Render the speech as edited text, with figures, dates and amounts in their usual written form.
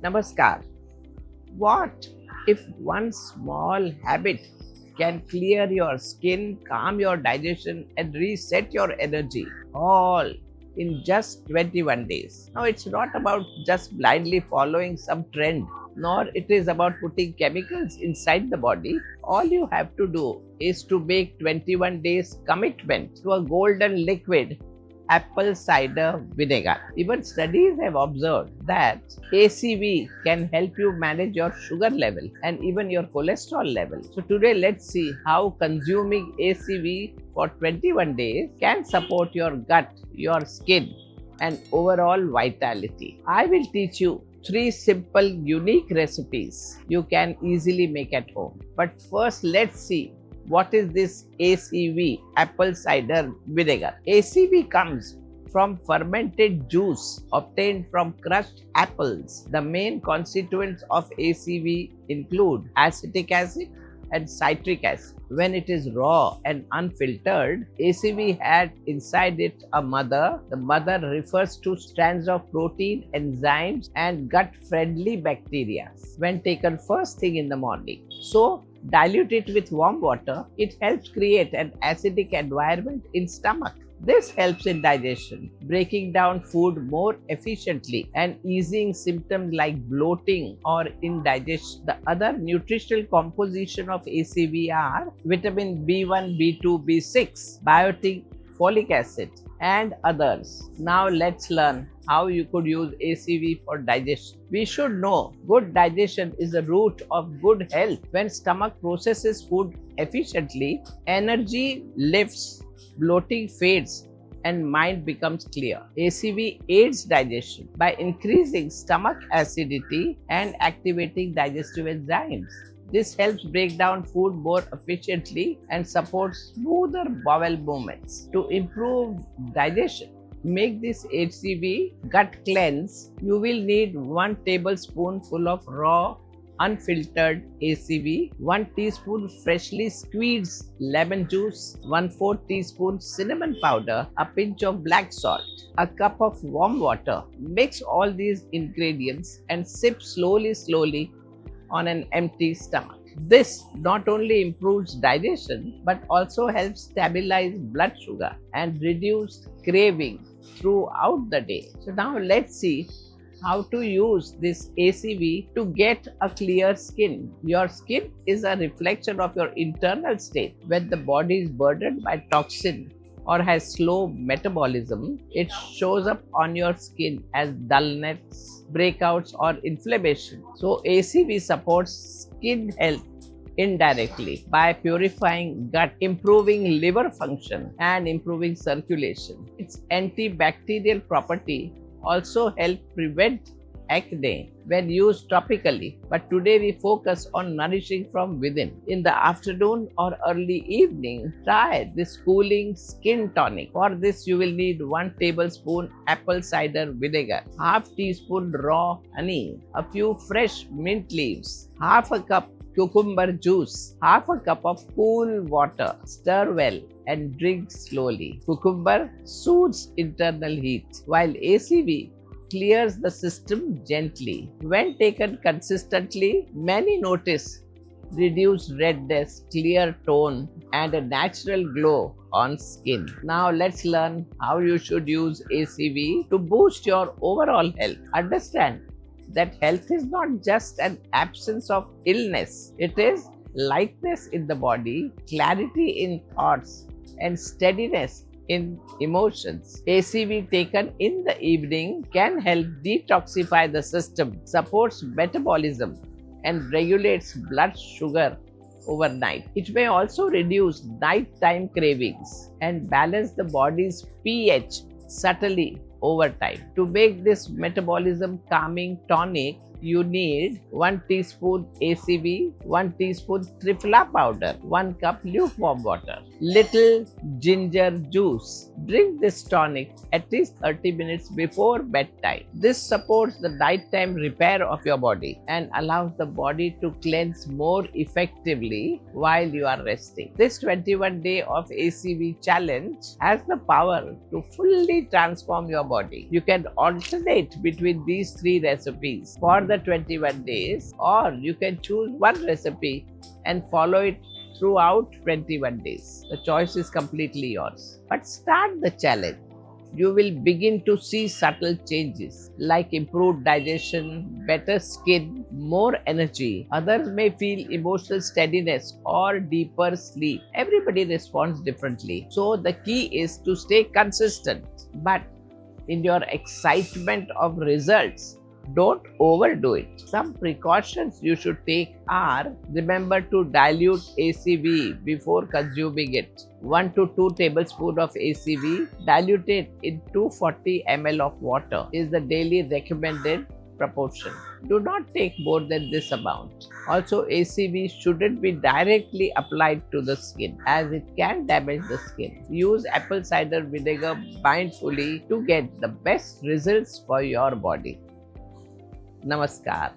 Namaskar. What if one small habit can clear your skin, calm your digestion, and reset your energy all in just 21 days? Now, it's not about just blindly following some trend, nor it is about putting chemicals inside the body. All you have to do is to make 21 days commitment to a golden liquid apple cider vinegar. Even studies have observed that ACV can help you manage your sugar level and even your cholesterol level. So today let's see how consuming ACV for 21 days can support your gut, your skin and overall vitality. I will teach you three simple unique recipes you can easily make at home. But first let's see what is this ACV, apple cider vinegar. ACV comes from fermented juice obtained from crushed apples. The main constituents of ACV include acetic acid and citric acid. When it is raw and unfiltered, ACV had inside it a mother. The mother refers to strands of protein, enzymes, and gut-friendly bacteria when taken first thing in the morning. So, dilute it with warm water. It helps create an acidic environment in stomach. This helps in digestion, breaking down food more efficiently and easing symptoms like bloating or indigestion. The other nutritional composition of ACV are vitamin B1, B2, B6, biotin, folic acid, and others. Now let's learn how you could use ACV for digestion. We should know good digestion is the root of good health. When stomach processes food efficiently, energy lifts, bloating fades, and mind becomes clear. ACV aids digestion by increasing stomach acidity and activating digestive enzymes. This helps break down food more efficiently and supports smoother bowel movements. To improve digestion, make this ACV gut cleanse. You will need 1 tablespoonful of raw unfiltered ACV, 1 teaspoon freshly squeezed lemon juice, 1/4 teaspoon cinnamon powder, a pinch of black salt, a cup of warm water. Mix all these ingredients and sip slowly on an empty stomach. This not only improves digestion but also helps stabilize blood sugar and reduce craving throughout the day. So now let's see how to use this ACV to get a clear skin. Your skin is a reflection of your internal state. When the body is burdened by toxin or has slow metabolism, it shows up on your skin as dullness, breakouts, or inflammation. So ACV supports skin health indirectly by purifying gut, improving liver function, and improving circulation. Its antibacterial property also help prevent acne when used topically, but today we focus on nourishing from within. In the afternoon or early evening, try this cooling skin tonic. For this you will need 1 tablespoon apple cider vinegar, half teaspoon raw honey, a few fresh mint leaves, half a cup cucumber juice, half a cup of cool water. Stir well and drink slowly. Cucumber soothes internal heat, while ACV clears the system gently. When taken consistently, many notice reduced redness, clear tone, and a natural glow on skin. Now let's learn how you should use ACV to boost your overall health. Understand that health is not just an absence of illness. It is lightness in the body, clarity in thoughts, and steadiness in emotions. ACV taken in the evening can help detoxify the system, supports metabolism, and regulates blood sugar overnight. It may also reduce nighttime cravings and balance the body's pH subtly over time. To make this metabolism calming tonic, you need 1 teaspoon ACV, 1 teaspoon triphala powder, 1 cup lukewarm water, little ginger juice. Drink this tonic at least 30 minutes before bedtime. This supports the nighttime repair of your body and allows the body to cleanse more effectively while you are resting. This 21-day of ACV challenge has the power to fully transform your body. You can alternate between these 3 recipes. For another 21 days, or you can choose one recipe and follow it throughout 21 days. The choice is completely yours. But start the challenge. You will begin to see subtle changes like improved digestion, better skin, more energy. Others may feel emotional steadiness or deeper sleep. Everybody responds differently. So the key is to stay consistent. But in your excitement of results, don't overdo it. Some precautions you should take are: remember to dilute ACV before consuming it. 1 to 2 tablespoons of ACV diluted in 240 ml of water is the daily recommended proportion. Do not take more than this amount. Also, ACV shouldn't be directly applied to the skin as it can damage the skin. Use apple cider vinegar mindfully to get the best results for your body. Namaskar.